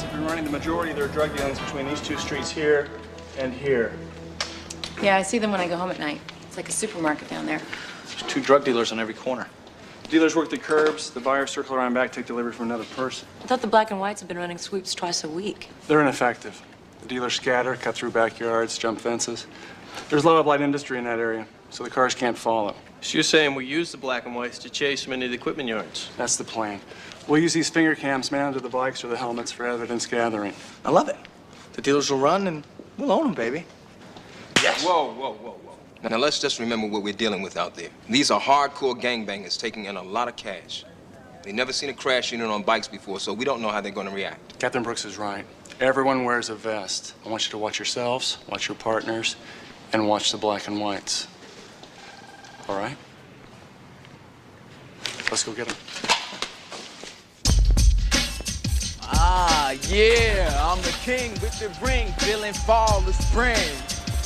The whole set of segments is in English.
guys have been running the majority of their drug dealings between these two streets here and here. Yeah, I see them when I go home at night. It's like a supermarket down there. There's 2 drug dealers on every corner. The dealers work the curbs, the buyers circle around back, take delivery from another person. I thought the black and whites have been running sweeps twice a week. They're ineffective. The dealers scatter, cut through backyards, jump fences. There's a lot of light industry in that area, so the cars can't follow. So you're saying we use the black and whites to chase them into the equipment yards? That's the plan. We'll use these finger cams mounted to the bikes or the helmets for evidence gathering. I love it. The dealers will run and we'll own them, baby. Yes. Whoa, whoa, whoa, whoa. Now let's just remember what we're dealing with out there. These are hardcore gangbangers taking in a lot of cash. They've never seen a crash unit on bikes before, so we don't know how they're going to react. Captain Brooks is right. Everyone wears a vest. I want you to watch yourselves, watch your partners, and watch the black and whites. All right? Let's go get them. Ah, yeah, I'm the king with the ring, feeling fall of spring.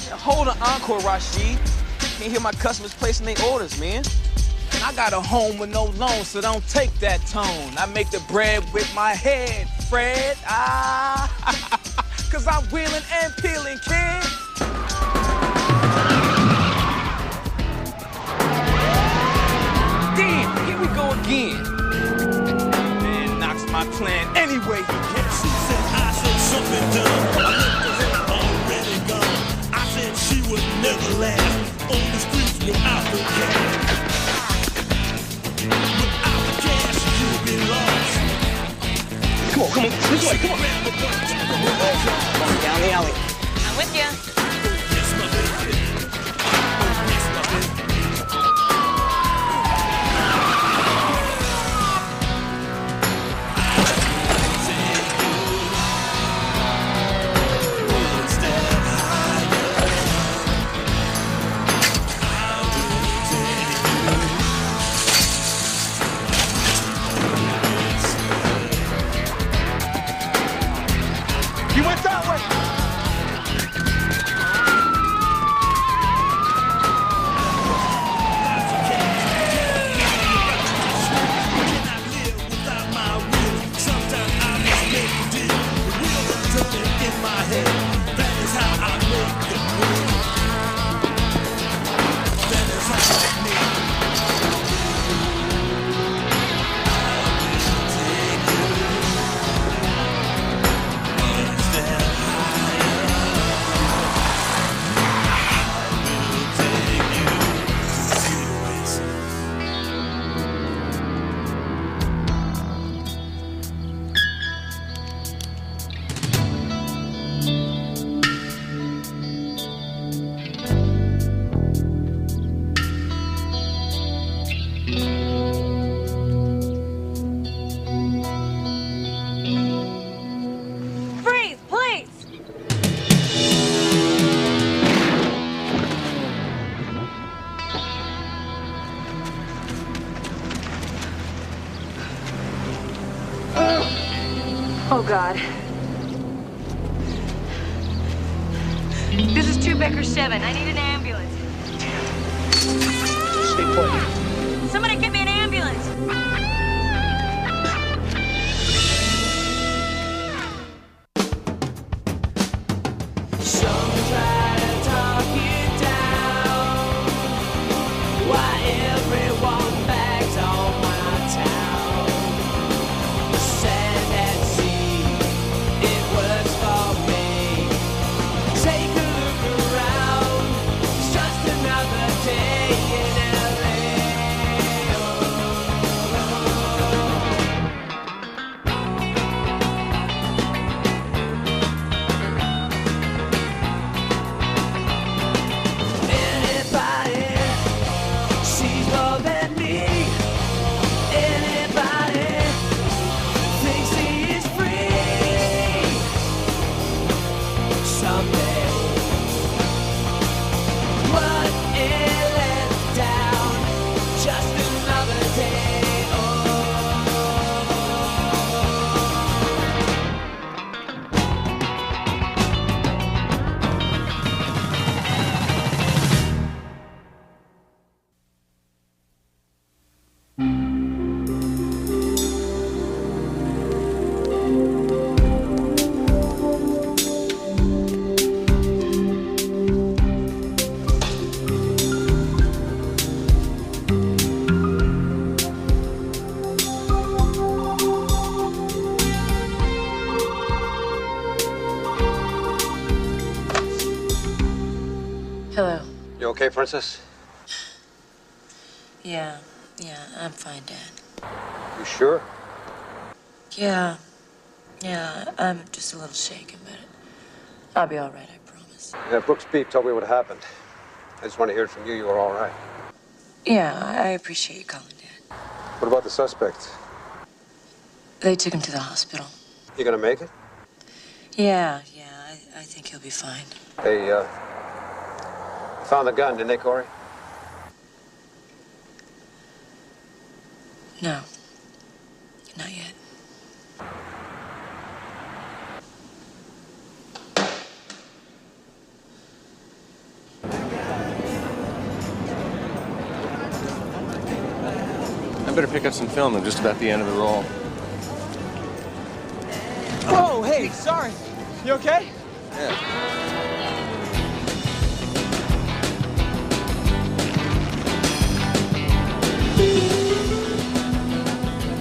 Now, hold an encore, Rashid. Can't hear my customers placing their orders, man. And I got a home with no loan, so don't take that tone. I make the bread with my head, Fred. Ah, cause I'm wheeling and peeling, kid. Damn, here we go again. My plan anyway. She said I said something dumb. I looked at her already gone. I said she would never last on the streets without the cash. Without the cash, you'll be lost. Come on, come on. This way, come on. Come on, down the alley. I'm with you. Yes, my baby. Yes, my baby. Oh, God. This is 2 Becker 7. I need an ambulance. Stay put. Somebody get me an ambulance. Some try to talk you down. Why everyone bags on my town? Sand and sea, it works for me. Take a look around. It's just another day in LA. You okay, Princess? Yeah, I'm fine, Dad. You sure? Yeah, I'm just a little shaken, but I'll be all right, I promise. Yeah, Brooks Beef told me what happened. I just want to hear it from you. You were all right. Yeah, I appreciate you calling, Dad. What about the suspects? They took him to the hospital. You gonna make it? Yeah, I think he'll be fine. They, found the gun, didn't they, Cory? No, not yet. I better pick up some film. I'm just about the end of the roll. Oh, hey, sorry. You okay?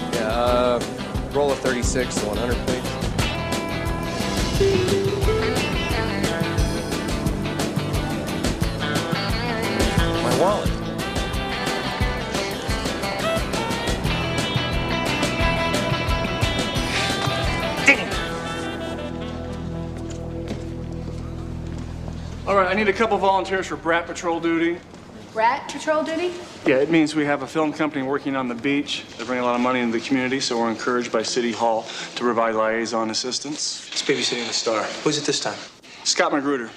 Yeah, roll of 36, the 100, please. My wallet. All right, I need a couple volunteers for brat patrol duty. Rat patrol duty? Yeah, it means we have a film company working on the beach. They bring a lot of money into the community, so we're encouraged by City Hall to provide liaison assistance. It's babysitting the star. Who's it this time? Scott Magruder.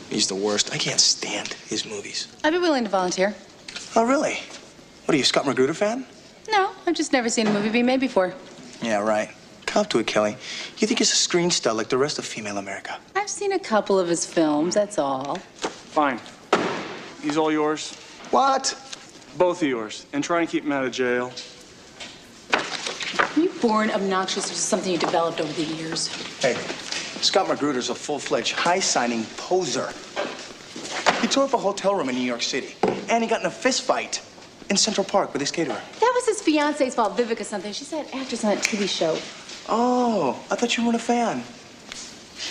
He's the worst. I can't stand his movies. I'd be willing to volunteer. Oh, really? What are you, a Scott Magruder fan? No, I've just never seen a movie being made before. Yeah, right. Cop to it, Kelly. You think he's a screen star like the rest of female America? I've seen a couple of his films, that's all. Fine. He's all yours. What? Both of yours. And try and keep him out of jail. Were you born obnoxious or just something you developed over the years? Hey, Scott Magruder's a full-fledged, high-signing poser. He tore up a hotel room in New York City, and he got in a fist fight in Central Park with his caterer. That was his fiance's fault, Vivica something. She's that actress on that TV show. Oh, I thought you weren't a fan.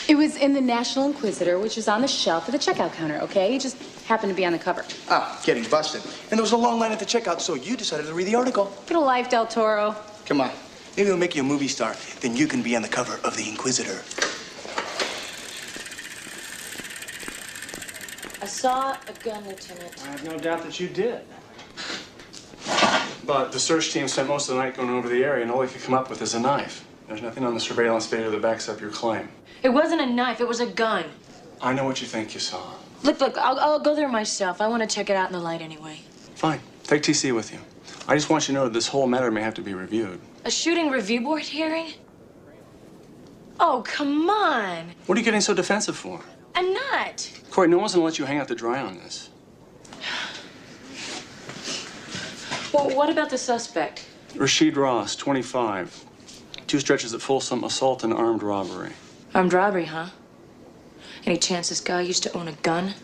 It was in the National Inquisitor, which is on the shelf at the checkout counter, okay? It just happened to be on the cover. Ah, getting busted. And there was a long line at the checkout, so you decided to read the article. Get a life, Del Toro. Come on. Maybe we'll make you a movie star. Then you can be on the cover of The Inquisitor. I saw a gun, Lieutenant. I have no doubt that you did. But the search team spent most of the night going over the area, and all they could come up with is a knife. There's nothing on the surveillance video that backs up your claim. It wasn't a knife, it was a gun. I know what you think you saw. Look, I'll go there myself. I want to check it out in the light anyway. Fine. Take TC with you. I just want you to know that this whole matter may have to be reviewed. A shooting review board hearing? Oh, come on. What are you getting so defensive for? I'm not. Cory, no one's gonna let you hang out to dry on this. Well, what about the suspect? Rashid Ross, 25. 2 stretches at Folsom, assault and armed robbery. Armed robbery, huh? Any chance this guy used to own a gun?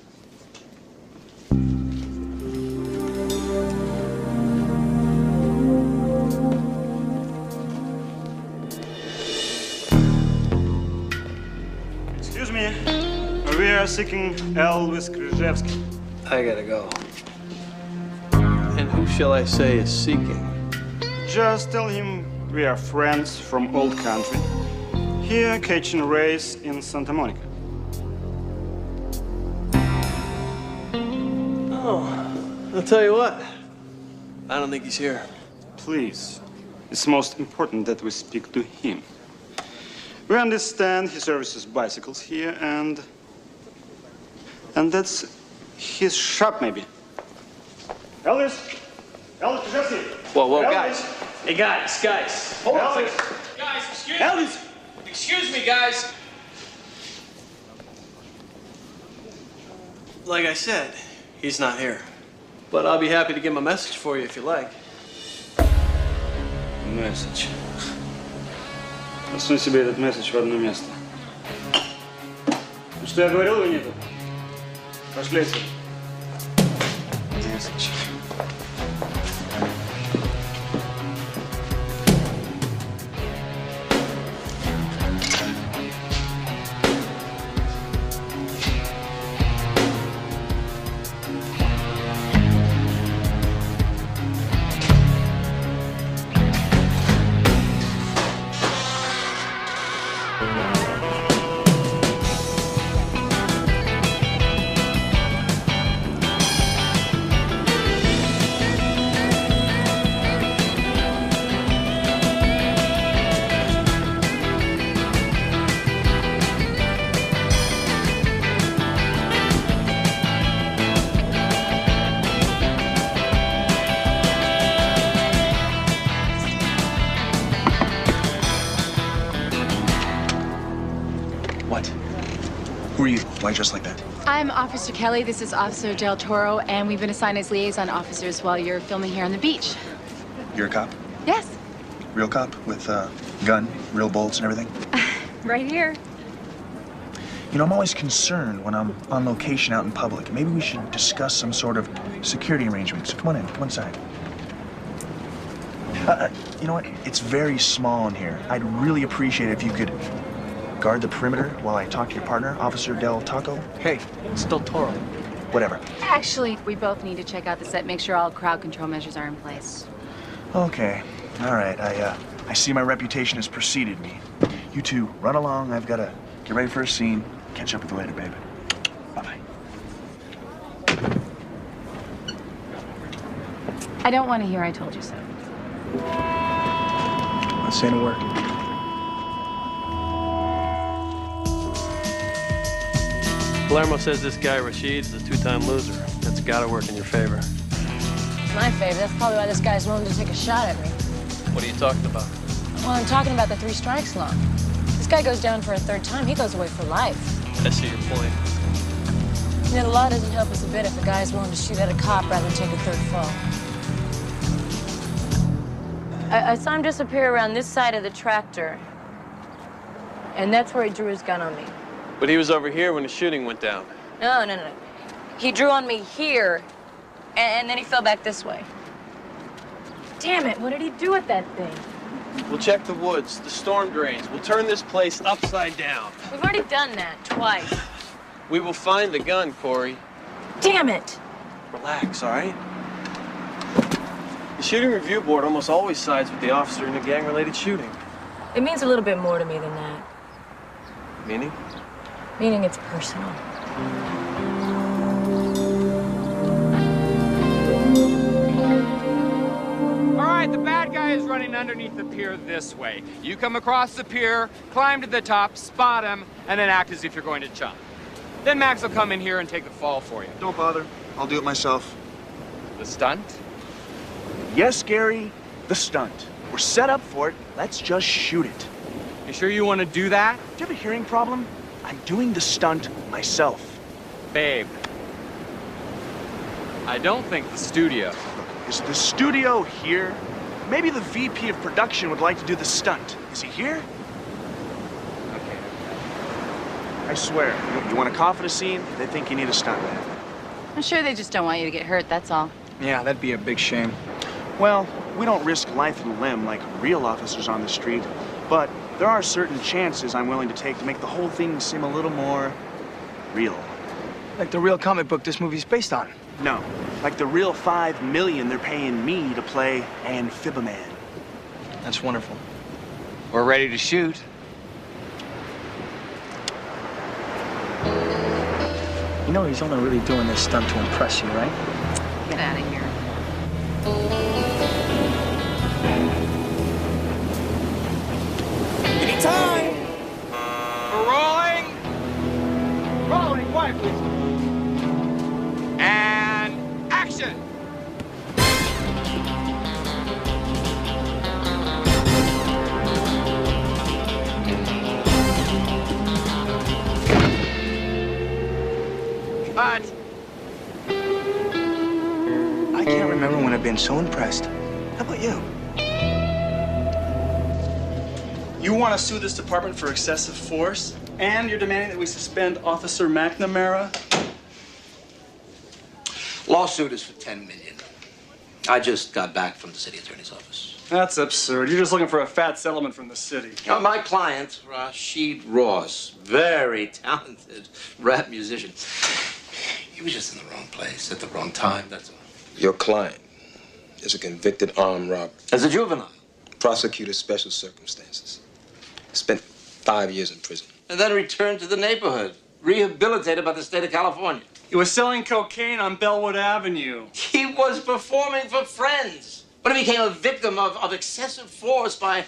Excuse me. We are seeking Elvis Krzyzewski. I gotta go. And who shall I say is seeking? Just tell him we are friends from old country. Here catching race in Santa Monica. Oh, I'll tell you what. I don't think he's here. Please. It's most important that we speak to him. We understand he services bicycles here and that's his shop maybe. Elvis Krzyzewski. Whoa, Elvis. guys. Hey, guys. Hold on. Elvis. Guys, excuse Elvis. Excuse me, guys. Like I said, he's not here. But I'll be happy to give him a message for you if you like. Месседж. Засунь себе этот месседж в одно место. Ну что я говорил, его нету? Пошли отсюда. Месседж. Why just like that? I'm Officer Kelly. This is Officer Del Toro, and we've been assigned as liaison officers while you're filming here on the beach. You're a cop? Yes, Real cop with gun, real bolts and everything? right here. You know, I'm always concerned when I'm on location out in public. Maybe we should discuss some sort of security arrangements. Come on in, come inside. You know what? It's very small in here. I'd really appreciate it if you could guard the perimeter while I talk to your partner, Officer Del Taco. Hey, it's Del Toro. Whatever. Actually, we both need to check out the set, make sure all crowd control measures are in place. Okay. All right. I see my reputation has preceded me. You two, run along. I've got to get ready for a scene. Catch up with you later, baby. Bye-bye. I don't want to hear I told you so. Not saying a word. Palermo says this guy Rashid is a two-time loser. That's gotta work in your favor. It's my favor. That's probably why this guy's willing to take a shot at me. What are you talking about? Well, I'm talking about the 3 strikes law. This guy goes down for a 3rd time. He goes away for life. I see your point. You know, the law doesn't help us a bit if a guy's willing to shoot at a cop rather than take a 3rd fall. I saw him disappear around this side of the tractor. And that's where he drew his gun on me. But he was over here when the shooting went down. No. He drew on me here, and then he fell back this way. Damn it, what did he do with that thing? We'll check the woods, the storm drains. We'll turn this place upside down. We've already done that twice. We will find the gun, Cory. Damn it! Relax, all right? The shooting review board almost always sides with the officer in a gang-related shooting. It means a little bit more to me than that. Meaning? Meaning it's personal. All right, the bad guy is running underneath the pier this way. You come across the pier, climb to the top, spot him, and then act as if you're going to jump. Then Max will come in here and take the fall for you. Don't bother. I'll do it myself. The stunt? Yes, Gary, the stunt. We're set up for it. Let's just shoot it. You sure you want to do that? Do you have a hearing problem? I'm doing the stunt myself. Babe, I don't think the studio. Is the studio here? Maybe the VP of production would like to do the stunt. Is he here? Okay. I swear, you want to cough at a scene, they think you need a stuntman. I'm sure they just don't want you to get hurt, that's all. Yeah, that'd be a big shame. Well, we don't risk life and limb like real officers on the street, but there are certain chances I'm willing to take to make the whole thing seem a little more real. Like the real comic book this movie's based on? No, like the real $5 million they're paying me to play Amphibian. That's wonderful. We're ready to shoot. You know he's only really doing this stunt to impress you, right? Get out of here. Anytime! We're rolling! Rolling, quiet, please. And action! Cut! I can't remember when I've been so impressed. How about you? You want to sue this department for excessive force? And you're demanding that we suspend Officer McNamara? Lawsuit is for $10 million. I just got back from the city attorney's office. That's absurd. You're just looking for a fat settlement from the city. My client, Rashid Ross, very talented rap musician. He was just in the wrong place at the wrong time, that's all. Your client is a convicted armed robber. As a juvenile. Prosecuted special circumstances. Spent 5 years in prison. And then returned to the neighborhood, rehabilitated by the state of California. He was selling cocaine on Bellwood Avenue. He was performing for friends, but he became a victim of excessive force by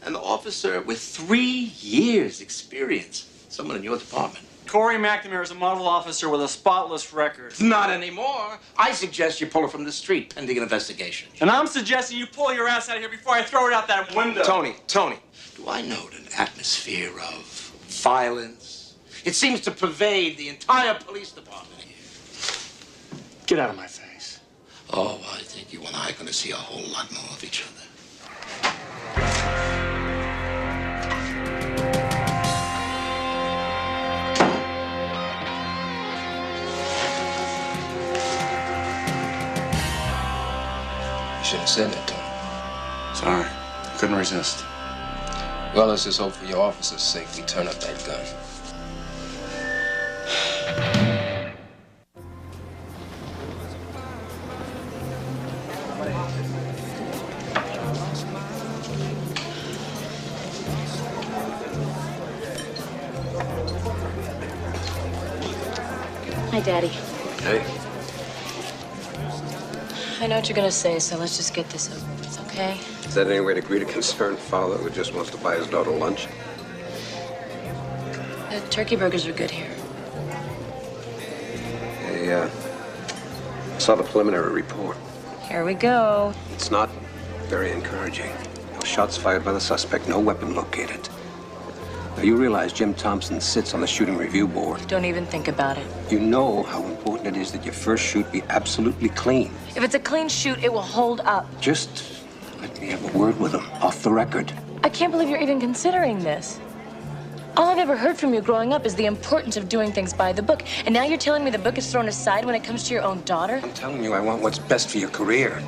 an officer with 3 years experience. Someone in your department. Cory McNamara is a model officer with a spotless record. Not anymore. I suggest you pull her from the street pending an investigation. And I'm suggesting you pull your ass out of here before I throw it out that window. Tony. Do I note an atmosphere of violence, It seems to pervade the entire police department here. Get out of my face. Oh, I think you and I are going to see a whole lot more of each other. You should have said that to him. Sorry. Couldn't resist. Well, let's just hope for your officer's sake we turn up that gun. Hi, Daddy. Hey. I know what you're gonna say, so let's just get this over with, okay? Is that any way to greet a concerned father who just wants to buy his daughter lunch? The turkey burgers are good here. I saw the preliminary report. Here we go. It's not very encouraging. No shots fired by the suspect, no weapon located. Now, you realize Jim Thompson sits on the shooting review board. Don't even think about it. You know how important it is that your first shoot be absolutely clean. If it's a clean shoot, it will hold up. Just let me have a word with him, off the record. I can't believe you're even considering this. All I've ever heard from you growing up is the importance of doing things by the book. And now you're telling me the book is thrown aside when it comes to your own daughter? I'm telling you, I want what's best for your career.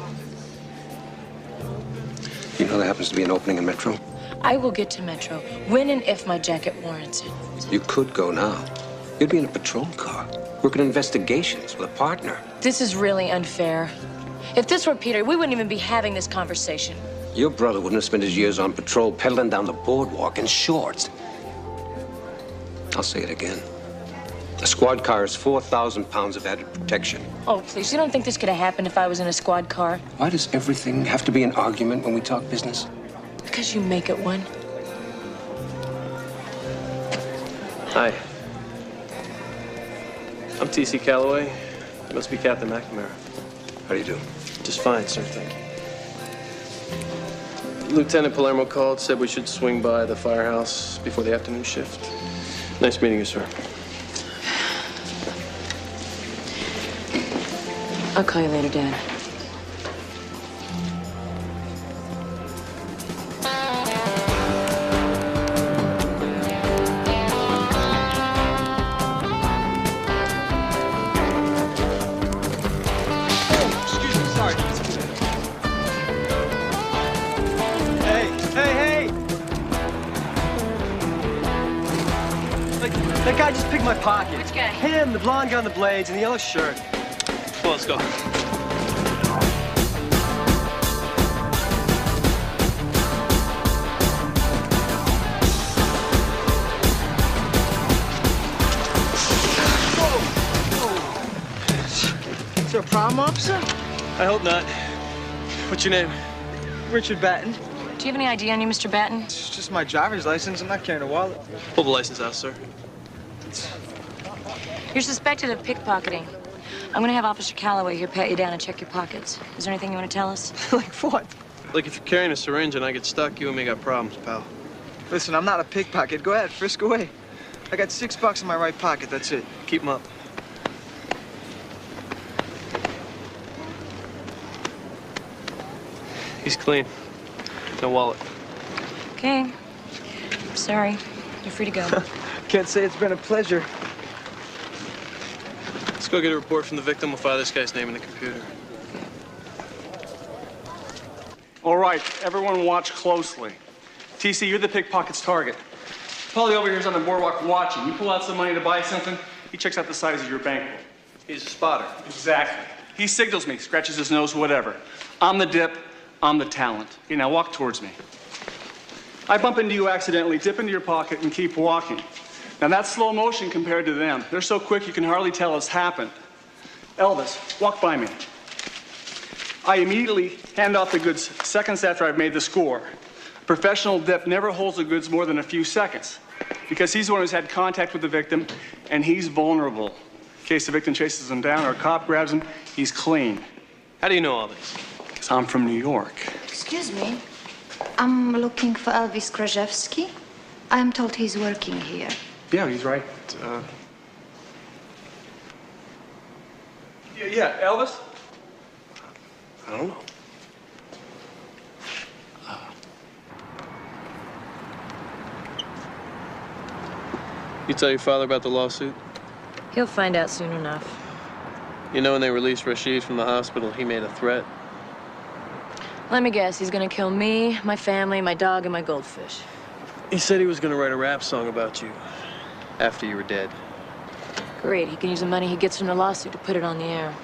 You know there happens to be an opening in Metro? I will get to Metro when and if my jacket warrants it. You could go now. You'd be in a patrol car, working investigations with a partner. This is really unfair. If this were Peter, we wouldn't even be having this conversation. Your brother wouldn't have spent his years on patrol pedaling down the boardwalk in shorts. I'll say it again. A squad car is 4,000 pounds of added protection. Oh, please, you don't think this could have happened if I was in a squad car? Why does everything have to be an argument when we talk business? Because you make it one. Hi. I'm T.C. Calloway. You must be Captain McNamara. How do you do? Just fine, sir, thank you. Lieutenant Palermo called, said we should swing by the firehouse before the afternoon shift. Nice meeting you, sir. I'll call you later, Dad. That guy just picked my pocket. Which guy? Him, the blonde guy on the blades, and the yellow shirt. Well, let's go. Is there a problem, officer? I hope not. What's your name? Richard Batten. Do you have any ID on you, Mr. Batten? It's just my driver's license. I'm not carrying a wallet. Pull the license out, sir. You're suspected of pickpocketing. I'm gonna have Officer Calloway here pat you down and check your pockets. Is there anything you want to tell us? Like what? Like, if you're carrying a syringe and I get stuck, you and me got problems, pal. Listen, I'm not a pickpocket. Go ahead, frisk away. I got $6 in my right pocket, that's it. Keep them up. He's clean. No wallet. Okay. I'm sorry. You're free to go. Can't say it's been a pleasure. Let's go get a report from the victim. We'll file this guy's name in the computer. All right, everyone watch closely. TC, you're the pickpocket's target. Paulie over here's on the boardwalk watching. You pull out some money to buy something, he checks out the size of your bankroll. He's a spotter. Exactly. He signals me, scratches his nose, whatever. I'm the dip, I'm the talent. Okay, now walk towards me. I bump into you accidentally, dip into your pocket, and keep walking. Now that's slow motion compared to them. They're so quick you can hardly tell it's happened. Elvis, walk by me. I immediately hand off the goods seconds after I've made the score. A professional dip never holds the goods more than a few seconds because he's the one who's had contact with the victim and he's vulnerable. In case the victim chases him down or a cop grabs him, he's clean. How do you know all this? Because I'm from New York. Excuse me. I'm looking for Elvis Krajewski. I'm told he's working here. Yeah, he's right. Yeah, Elvis? I don't know. You tell your father about the lawsuit? He'll find out soon enough. You know when they released Rashid from the hospital, he made a threat? Let me guess, he's gonna kill me, my family, my dog, and my goldfish. He said he was gonna write a rap song about you after you were dead. Great, he can use the money he gets from the lawsuit to put it on the air.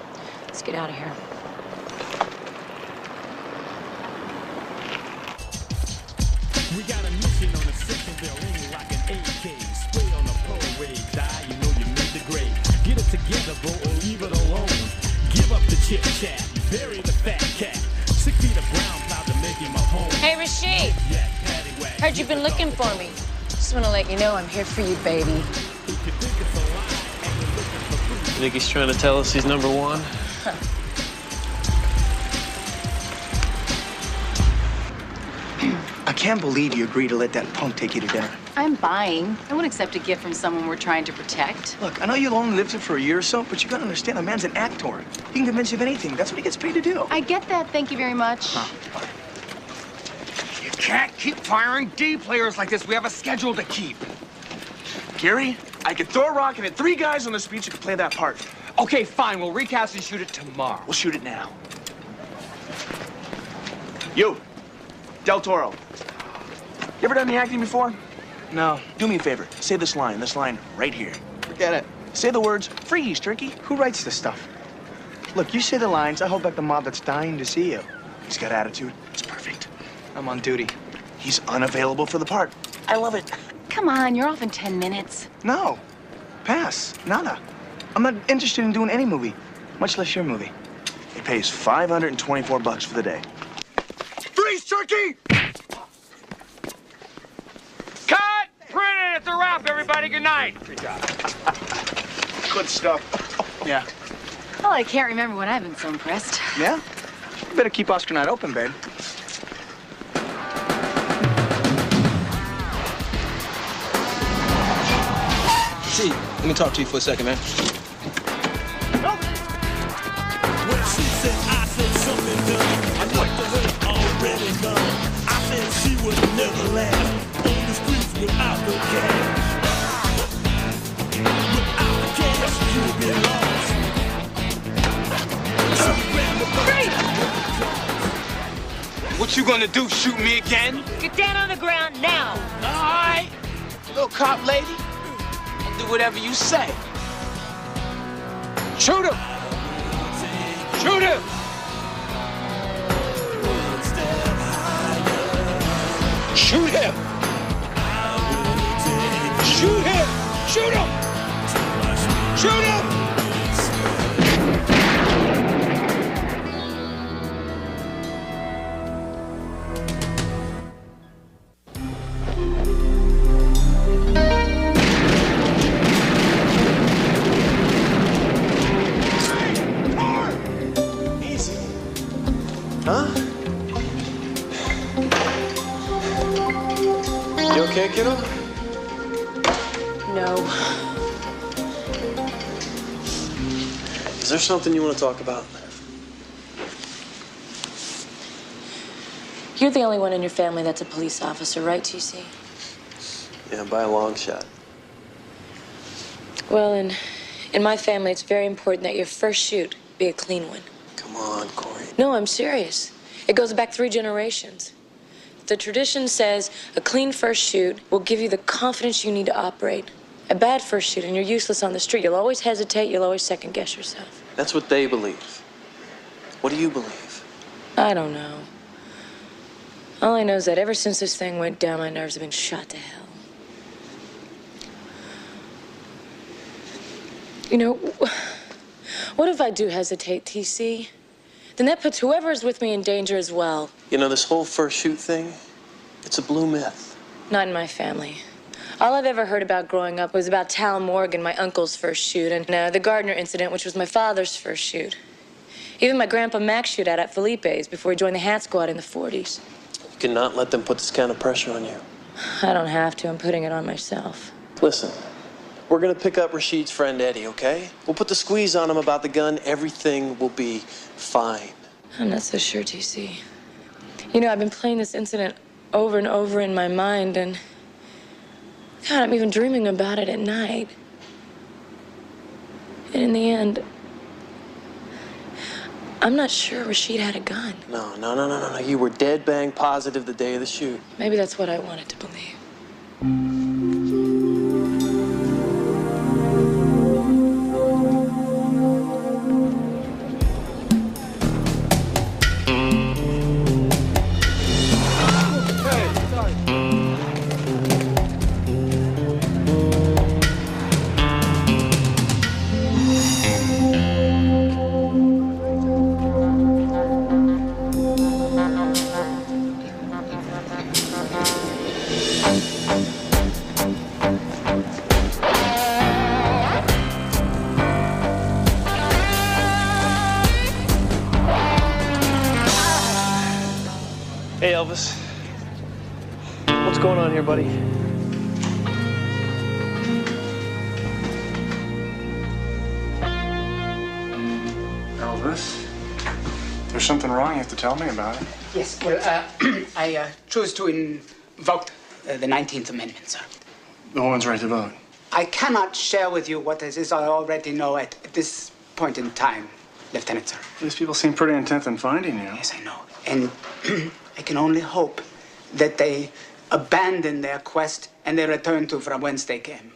Let's get out of here. We got a mission on the second bell ringing like an AK. Spray on the parade, die, you know you made the grade. Get it together, bro, or leave it alone. Give up the chit chat, bury the fat cat. 6 feet of ground, proud to make him a home. Hey, Rashid. Yeah, paddy whack. Heard you've been looking for me. Just want to let you know I'm here for you, baby. You think he's trying to tell us he's number one? I can't believe you agreed to let that punk take you to dinner. I'm buying. I wouldn't accept a gift from someone we're trying to protect. Look, I know you'll only live here for a year or so, but you gotta understand, a man's an actor. He can convince you of anything. That's what he gets paid to do. I get that. Thank you very much. You can't keep firing D players like this. We have a schedule to keep. Gary, I could throw a rock and hit 3 guys on the street who could play that part. Okay, fine. We'll recast and shoot it tomorrow. We'll shoot it now. You, Del Toro. You ever done the acting before? No. Do me a favor. Say this line right here. Forget it. Say the words, freeze, Trickey. Who writes this stuff? Look, you say the lines, I hold back the mob that's dying to see you. He's got attitude. It's perfect. I'm on duty. He's unavailable for the part. I love it. Come on, you're off in 10 minutes. No. Pass. Nada. I'm not interested in doing any movie, much less your movie. He pays $524 for the day. Freeze, Trickey! Cut! Print it at the wrap, everybody. Good night. Good job. Good stuff. Yeah. Well, I can't remember when I've been so impressed. Yeah? You better keep Oscar night open, babe. See, let me talk to you for a second, man. When she said I said something dumb, I looked at her already gone. I said she would never last on the streets without the cash. Without the cash, you would be lost. What you gonna do, shoot me again? Get down on the ground now. All right. Little cop lady, I'll do whatever you say. Shoot him! Shoot him! Shoot him! Shoot him! Shoot him! Shoot him! Huh? You okay, kiddo? No. Is there something you want to talk about? You're the only one in your family that's a police officer, right, TC? Yeah, by a long shot. Well, in my family, it's very important that your first shoot be a clean one. Come on, Cory. No, I'm serious. It goes back 3 generations. The tradition says a clean first shoot will give you the confidence you need to operate. A bad first shoot and you're useless on the street. You'll always hesitate, you'll always second guess yourself. That's what they believe. What do you believe? I don't know. All I know is that ever since this thing went down, my nerves have been shot to hell. You know, what if I do hesitate, TC? Then that puts whoever is with me in danger as well. You know, this whole first shoot thing, it's a blue myth. Not in my family. All I've ever heard about growing up was about Tal Morgan, my uncle's first shoot, and the Gardner incident, which was my father's first shoot. Even my grandpa Max shoot out at Felipe's before he joined the Hat Squad in the 40s. You cannot let them put this kind of pressure on you. I don't have to. I'm putting it on myself. Listen, We're gonna pick up Rashid's friend Eddie, okay? We'll put the squeeze on him about the gun. Everything will be fine. I'm not so sure, TC. You know, I've been playing this incident over and over in my mind, and God, I'm even dreaming about it at night. And in the end, I'm not sure Rashid had a gun. No. You were dead bang positive the day of the shoot. Maybe that's what I wanted to believe. Hey, Elvis. What's going on here, buddy? Elvis, there's something wrong. You have to tell me about it. Yes, well, I choose to invoke the 19th Amendment, sir. The woman's right to vote. I cannot share with you what it is I already know at this point in time, Lieutenant, sir. These people seem pretty intent on finding you. Yes, I know. And I can only hope that they abandon their quest and they return to from whence they came.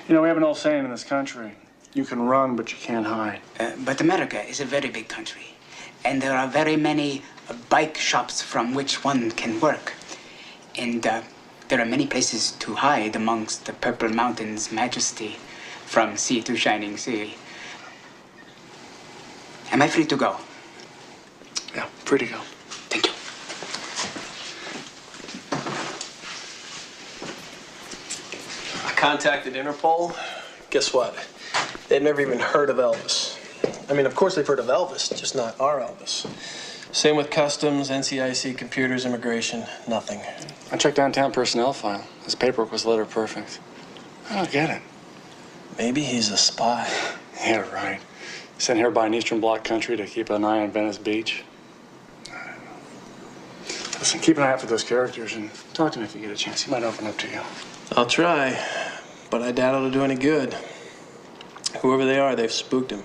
You know, we have an old saying in this country. You can run, but you can't hide. But America is a very big country, and there are very many bike shops from which one can work. And there are many places to hide amongst the Purple Mountains' majesty from sea to shining sea. Am I free to go? Yeah, free to go. Thank you. I contacted Interpol. Guess what? They've never even heard of Elvis. I mean, of course they've heard of Elvis, just not our Elvis. Same with customs, NCIC, computers, immigration, nothing. I checked downtown personnel file. His paperwork was letter perfect. I don't get it. Maybe he's a spy. Yeah, right. Sent here by an Eastern Bloc country to keep an eye on Venice Beach. Listen, keep an eye out for those characters and talk to me if you get a chance. He might open up to you. I'll try, but I doubt it'll do any good. Whoever they are, they've spooked him.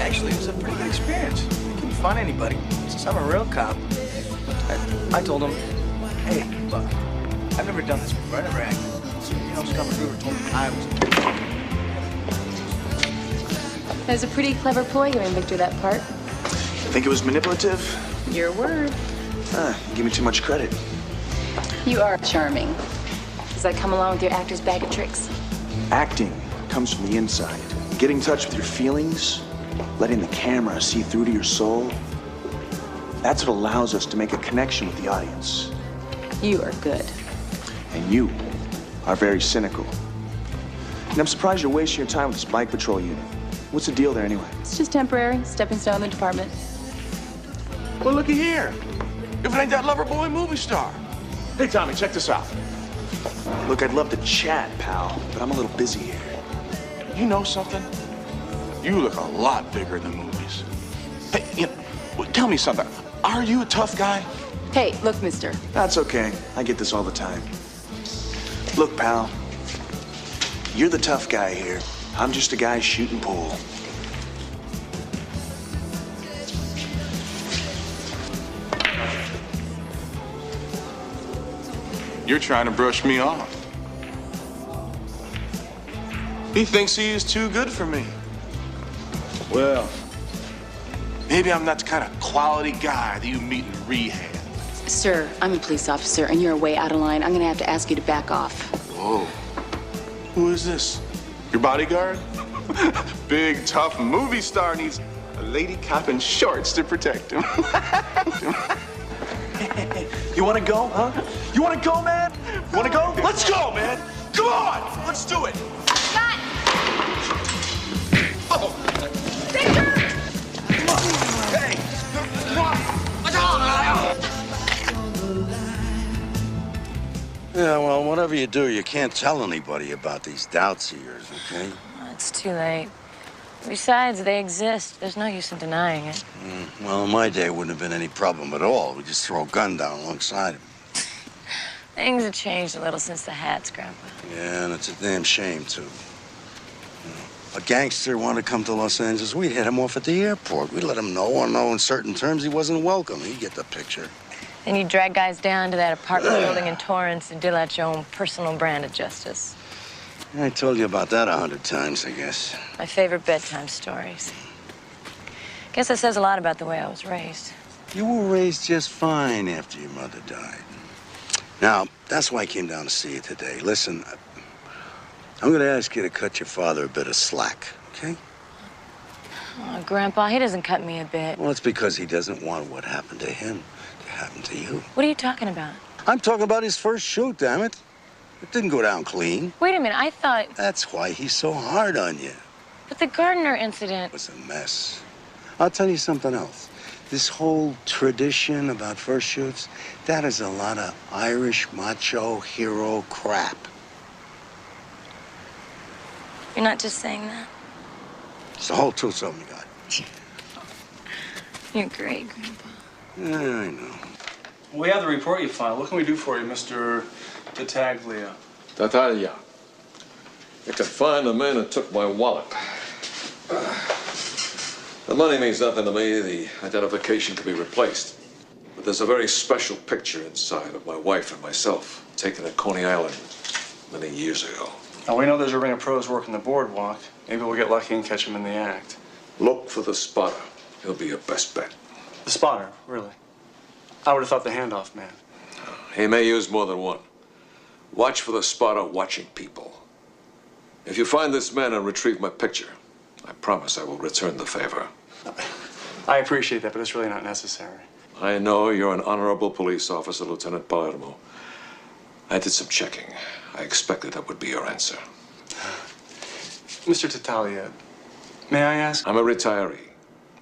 Actually, it was a pretty good experience. Couldn't find anybody. Since I'm a real cop, I told him, hey, look, I've never done this before. I never acted. You know, Scott McGruber told me I was. That was a pretty clever ploy giving Victor that part. Think it was manipulative? Your word. You give me too much credit. You are charming. Does that come along with your actor's bag of tricks? Acting comes from the inside. Getting in touch with your feelings, letting the camera see through to your soul, that's what allows us to make a connection with the audience. You are good. And you are very cynical. And I'm surprised you're wasting your time with this bike patrol unit. What's the deal there anyway? It's just temporary. Stepping stone in the department. Well, looky here. If it ain't that lover boy movie star. Hey, Tommy, check this out. Look, I'd love to chat, pal, but I'm a little busy here. You know something? You look a lot bigger than movies. Hey, tell me something. Are you a tough guy? Hey, look, mister. That's okay. I get this all the time. Look, pal, you're the tough guy here. I'm just a guy shooting pool. You're trying to brush me off. He thinks he is too good for me. Well, maybe I'm not the kind of quality guy that you meet in rehab. Sir, I'm a police officer, and you're way out of line. I'm gonna have to ask you to back off. Whoa. Who is this? Your bodyguard? Big, tough movie star needs a lady cop in shorts to protect him. You want to go, huh? You want to go, man? You want to go? Let's go, man. Come on. Let's do it. Scott! Oh. Victor! Come on. Hey. Come on. whatever you do, you can't tell anybody about these doubts of yours, okay? Oh, it's too late. Besides, they exist. There's no use in denying it. Well, in my day, it wouldn't have been any problem at all. We just throw a gun down alongside him. Things have changed a little since the hats, Grandpa. Yeah, and it's a damn shame, too. A gangster wanted to come to Los Angeles, we'd hit him off at the airport. We'd let him know, in certain terms, he wasn't welcome. He'd get the picture. Then you drag guys down to that apartment building in Torrance and deal out your own personal brand of justice. I told you about that 100 times, I guess. My favorite bedtime stories. Guess that says a lot about the way I was raised. You were raised just fine after your mother died. Now, that's why I came down to see you today. Listen, I'm going to ask you to cut your father a bit of slack, okay? Oh, Grandpa, he doesn't cut me a bit. Well, it's because he doesn't want what happened to him to happen to you. What are you talking about? I'm talking about his first shoot, damn it. It didn't go down clean. Wait a minute, I thought... That's why he's so hard on you. But the Gardner incident... It was a mess. I'll tell you something else. This whole tradition about first shoots, that is a lot of Irish macho hero crap. You're not just saying that? It's the whole truth, something you got. You're great, Grandpa. Yeah, I know. We have the report you filed. What can we do for you, Mr. Tattaglia? Tattaglia. I could find the man who took my wallet. The money means nothing to me. The identification could be replaced. But there's a very special picture inside of my wife and myself, taken at Coney Island many years ago. Now, we know there's a ring of pros working the boardwalk. Maybe we'll get lucky and catch him in the act. Look for the spotter. He'll be your best bet. The spotter, really? I would have thought the handoff man. He may use more than one. Watch for the spotter watching people. If you find this man and retrieve my picture, I promise I will return the favor. I appreciate that, but it's really not necessary. I know you're an honorable police officer, Lieutenant Palermo. I did some checking. I expected that would be your answer. Mr. Tattaglia, may I ask? I'm a retiree.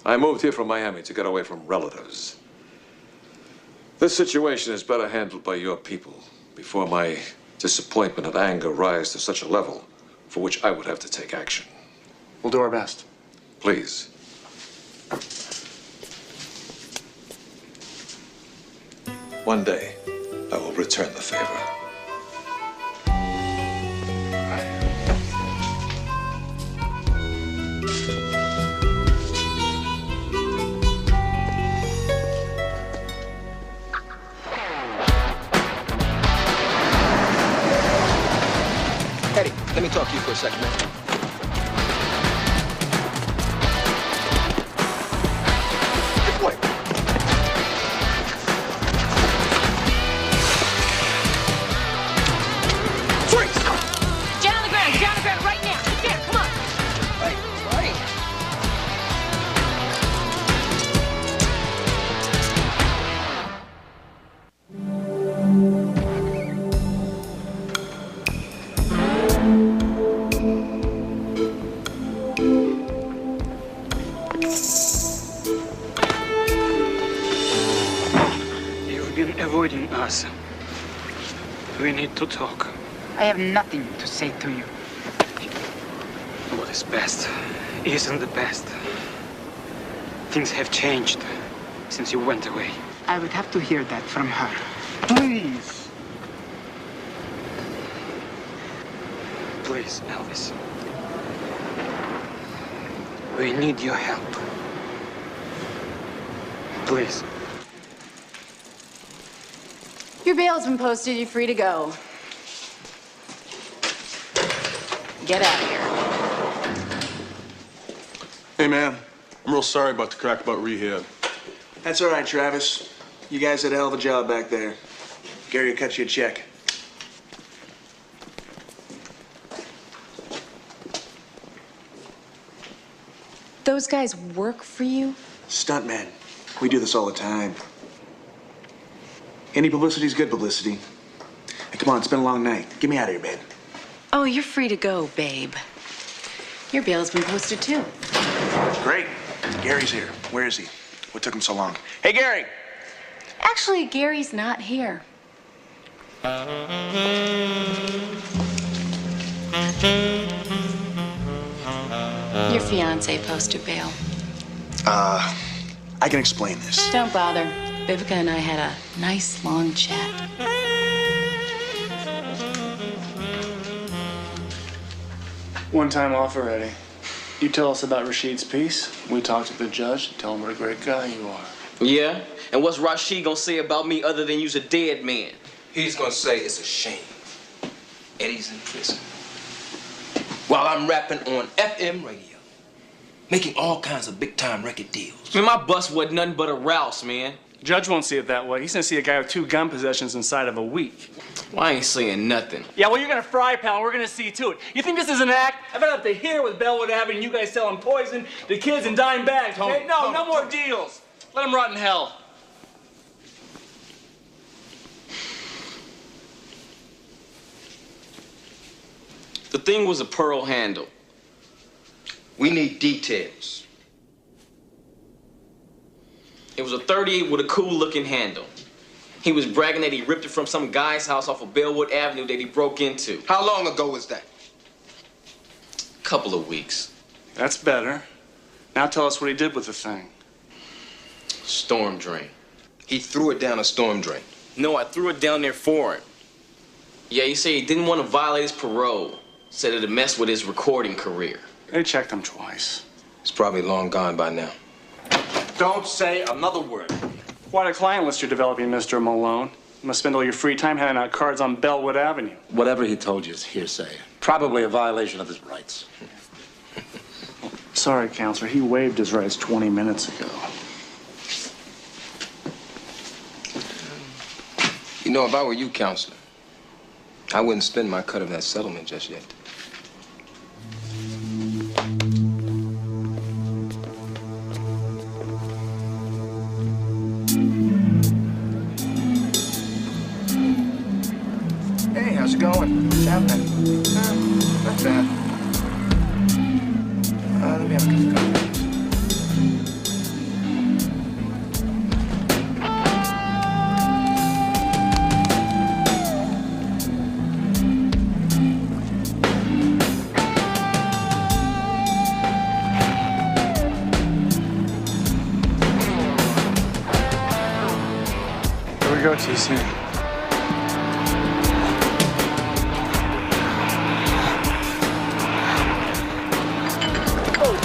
I moved here from Miami to get away from relatives. This situation is better handled by your people before my disappointment and anger rise to such a level for which I would have to take action. We'll do our best. Please. One day, I will return the favor. Eddie, let me talk to you for a second, man. Avoiding us. We need to talk. I have nothing to say to you. What is best isn't the best. Things have changed since you went away. I would have to hear that from her. Please. Please, Elvis. We need your help. Please. Your bail's been posted. You're free to go. Get out of here. Hey, man. I'm real sorry about the crack about rehab. That's all right, Travis. You guys did a hell of a job back there. Gary will cut you a check. Those guys work for you? Stuntman. We do this all the time. Any publicity's good publicity. Hey, come on, it's been a long night. Get me out of here, babe. Oh, you're free to go, babe. Your bail's been posted, too. Great. Gary's here. Where is he? What took him so long? Hey, Gary! Actually, Gary's not here. Your fiance posted bail. I can explain this. Don't bother. Vivica and I had a nice long chat. One time off already. You tell us about Rashid's piece. We talk to the judge and tell him what a great guy you are. Yeah? And what's Rashid gonna say about me other than you's a dead man? He's gonna say it's a shame. Eddie's in prison. While I'm rapping on FM radio, making all kinds of big-time record deals. Man, my bus wasn't nothing but a rouse, man. Judge won't see it that way. He's gonna see a guy with 2 gun possessions inside of a week. Well, I ain't saying nothing. Yeah, well, you're gonna fry, pal, and we're gonna see to it. You think this is an act? I've been up to here with Bellwood Avenue, you guys selling poison to kids in dime bags, okay? No more deals. Let them rot in hell. The thing was a pearl handle. We need details. It was a 38 with a cool-looking handle. He was bragging that he ripped it from some guy's house off of Bellwood Avenue that he broke into. How long ago was that? Couple of weeks. That's better. Now tell us what he did with the thing. Storm drain. He threw it down a storm drain. No, I threw it down there for him. Yeah, he said he didn't want to violate his parole. Said it'd mess with his recording career. They checked him twice. It's probably long gone by now. Don't say another word. Quite a client list you're developing, Mr. Malone. You must spend all your free time handing out cards on Bellwood Avenue. Whatever he told you is hearsay. Probably a violation of his rights. Sorry, counselor. He waived his rights 20 minutes ago. You know, if I were you, counselor, I wouldn't spend my cut of that settlement just yet. Hey, how's it going? What's happening? Not bad. Let me have a cup of coffee. Here we go, TC.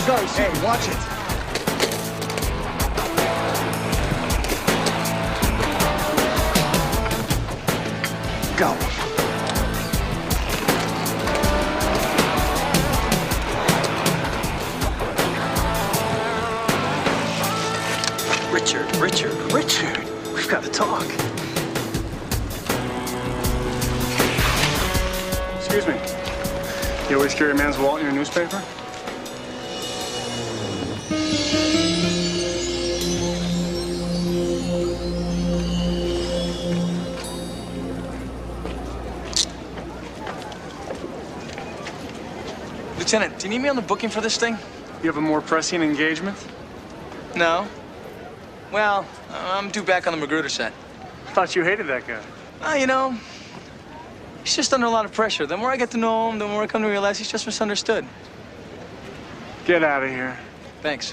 Guys, hey, watch it. Go. Richard, we've got to talk. Excuse me. You always carry a man's wallet in your newspaper? Lieutenant, do you need me on the booking for this thing? You have a more pressing engagement? No. Well, I'm due back on the Magruder set. I thought you hated that guy. You know, he's just under a lot of pressure. The more I get to know him, the more I come to realize he's just misunderstood. Get out of here. Thanks.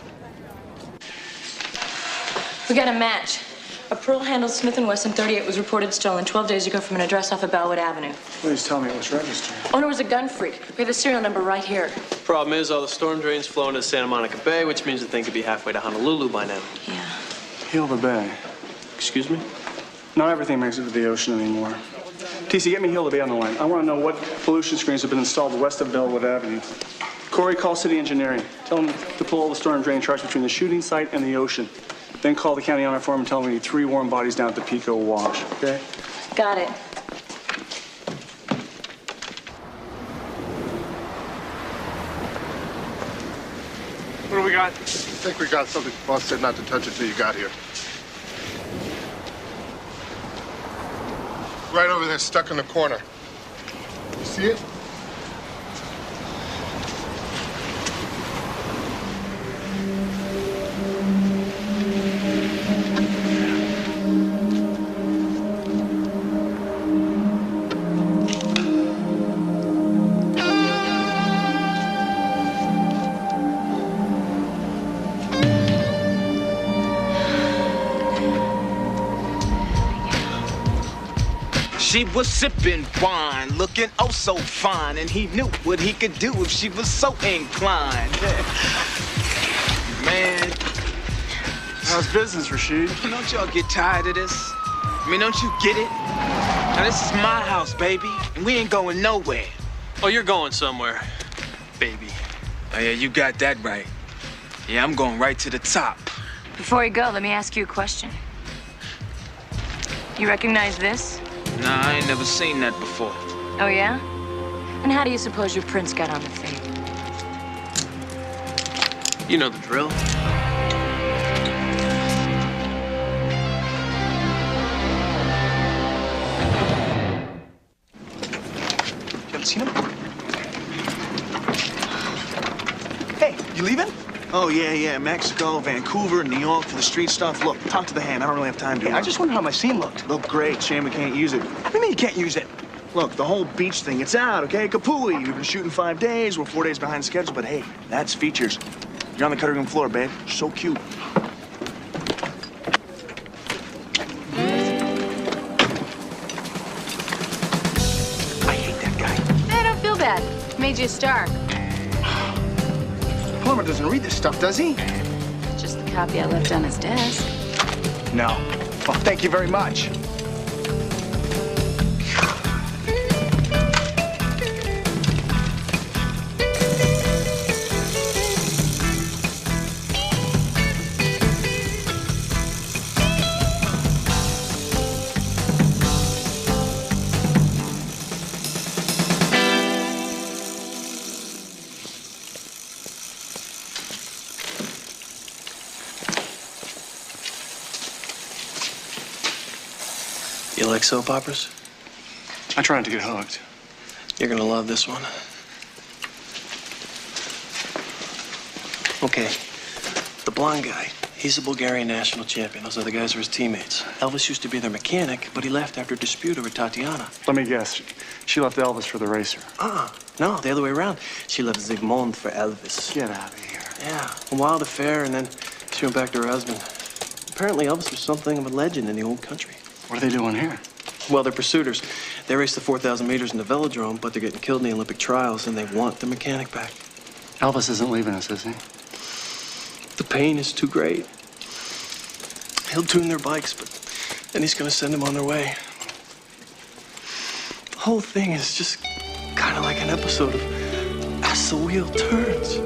We got a match. A pearl handled Smith & Wesson 38 was reported stolen 12 days ago from an address off of Bellwood Avenue. Please tell me it was registered. Owner was a gun freak. We have the serial number right here. Problem is, all the storm drains flow into Santa Monica Bay, which means the thing could be halfway to Honolulu by now. Yeah. Heal the bay. Excuse me? Not everything makes it to the ocean anymore. TC, get me Heal the Bay on the line. I want to know what pollution screens have been installed west of Bellwood Avenue. Cory, call City Engineering. Tell them to pull all the storm drain charts between the shooting site and the ocean. Then call the county honor form and tell them we need 3 warm bodies down at the Pico Wash, okay? Got it. What do we got? I think we got something. Boss said not to touch it till you got here. Right over there, stuck in the corner. You see it? She was sipping wine, looking oh so fine, and he knew what he could do if she was so inclined. Man, how's business, Rashid? Don't y'all get tired of this? I mean, don't you get it? Now, this is my house, baby, and we ain't going nowhere. Oh, you're going somewhere, baby. Oh, yeah, you got that right. Yeah, I'm going right to the top. Before you go, let me ask you a question. You recognize this? Nah, I ain't never seen that before. Oh, yeah? And how do you suppose your prince got on the thing? You know the drill. You haven't seen him? Hey, you leaving? Oh, yeah. Mexico, Vancouver, New York for the street stuff. Look, talk to the hand. I don't really have time to. Yeah, I just wonder how my scene looked. Looked great. Shame we can't use it. What do you mean you can't use it? Look, the whole beach thing, it's out, okay? Kapooey. We've been shooting 5 days. We're 4 days behind schedule, but hey, that's features. You're on the cutting room floor, babe. You're so cute. I hate that guy. Hey, don't feel bad. Made you a star. Plumber doesn't read this stuff, does he? Just the copy I left on his desk. No. Well, thank you very much. You like soap operas? I try not to get hooked. You're gonna love this one. Okay, the blonde guy, he's a Bulgarian national champion. Those other guys are his teammates. Elvis used to be their mechanic, but he left after a dispute over Tatiana. Let me guess. She left Elvis for the racer. No, the other way around. She left Zygmunt for Elvis. Get out of here. Yeah, a wild affair, and then she went back to her husband. Apparently, Elvis was something of a legend in the old country. What are they doing here? Well, they're pursuiters. They race the 4,000 meters in the velodrome, but they're getting killed in the Olympic trials, and they want the mechanic back. Elvis isn't leaving us, is he? The pain is too great. He'll tune their bikes, but then he's gonna send them on their way. The whole thing is just kind of like an episode of As the Wheel Turns.